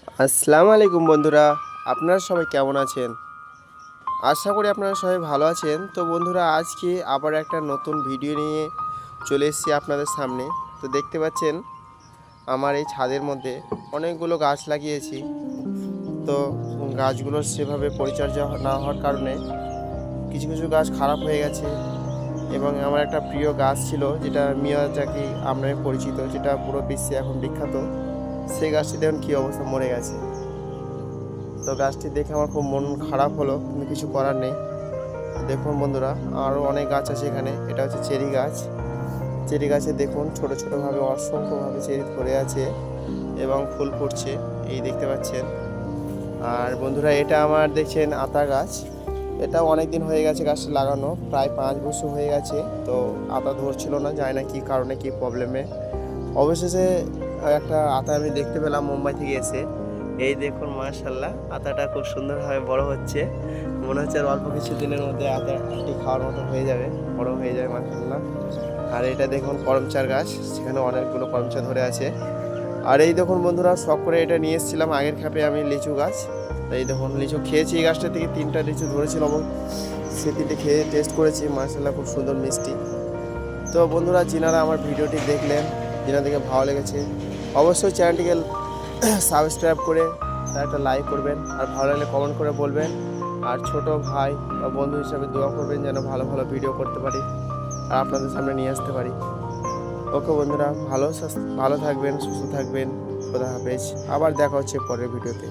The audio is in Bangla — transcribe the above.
আসসালামু আলাইকুম বন্ধুরা, আপনারা সবাই কেমন আছেন? আশা করি আপনারা সবাই ভালো আছেন। তো বন্ধুরা, আজকে আবার একটা নতুন ভিডিও নিয়ে চলে এসেছি আপনাদের সামনে। তো দেখতে পাচ্ছেন আমার এই ছাদের মধ্যে অনেকগুলো গাছ লাগিয়েছি। তো গাছগুলোর সেভাবে পরিচর্যা না হওয়ার কারণে কিছু কিছু গাছ খারাপ হয়ে গেছে। এবং আমার একটা প্রিয় গাছ ছিল, যেটা মিয়াজাকি নামে পরিচিত, যেটা পুরো বিশ্বে এখন বিখ্যাত। সেই গাছটি দেখুন কী অবস্থা, মরে গেছে। তো গাছটি দেখে আমার খুব মন খারাপ হলো, কিন্তু কিছু করার নেই। দেখুন বন্ধুরা, আরও অনেক গাছ আছে এখানে। এটা হচ্ছে চেরি গাছ। চেরি গাছে দেখুন ছোটো ছোটোভাবে অসংখ্যভাবে চেরি ধরে আছে এবং ফুল ফুটছে, এই দেখতে পাচ্ছেন। আর বন্ধুরা, এটা আমার দেখছেন আতা গাছ। এটাও অনেক দিন হয়ে গেছে গাছটা লাগানো, প্রায় 5 বছর হয়ে গেছে। তো আতা ধরছিল না, জানি না কী কারণে, কী প্রবলেমে। অবশেষে একটা আতা আমি দেখতে পেলাম মুম্বাই থেকে এসে। এই দেখুন, মাশাআল্লাহ, আতাটা খুব সুন্দরভাবে বড় হচ্ছে। মনে হচ্ছে আর অল্প কিছু দিনের মধ্যে আতাটি খাওয়ার মতো হয়ে যাবে, বড় হয়ে যাবে, মাশাআল্লাহ। আর এটা দেখুন করমচার গাছ, সেখানে অনেকগুলো করমচা ধরে আছে। আর এই দেখুন বন্ধুরা, শখ করে এটা নিয়ে এসেছিলাম আগের খাপে আমি, লিচু গাছ। এই দেখুন লিচু খেয়েছি, এই গাছটা থেকে 3টা লিচু ধরেছিল এবং সে 3টে খেয়ে টেস্ট করেছি, মাশাআল্লাহ, খুব সুন্দর মিষ্টি। তো বন্ধুরা, যিনারা আমার ভিডিওটি দেখলেন, যিনাদেরকে ভালো লেগেছে, অবশ্যই চ্যানেলটিকে সাবস্ক্রাইব করে তার একটা লাইক করবেন, আর ভালো লাগলে কমেন্ট করে বলবেন। আর ছোট ভাই বা বন্ধু হিসাবে দোয়া করবেন যেন ভালো ভালো ভিডিও করতে পারি আর আপনাদের সামনে নিয়ে আসতে পারি। ওকে বন্ধুরা, ভালো থাকবেন, সুস্থ থাকবেন। খোদা হাফেজ। আবার দেখা হচ্ছে পরের ভিডিওতে।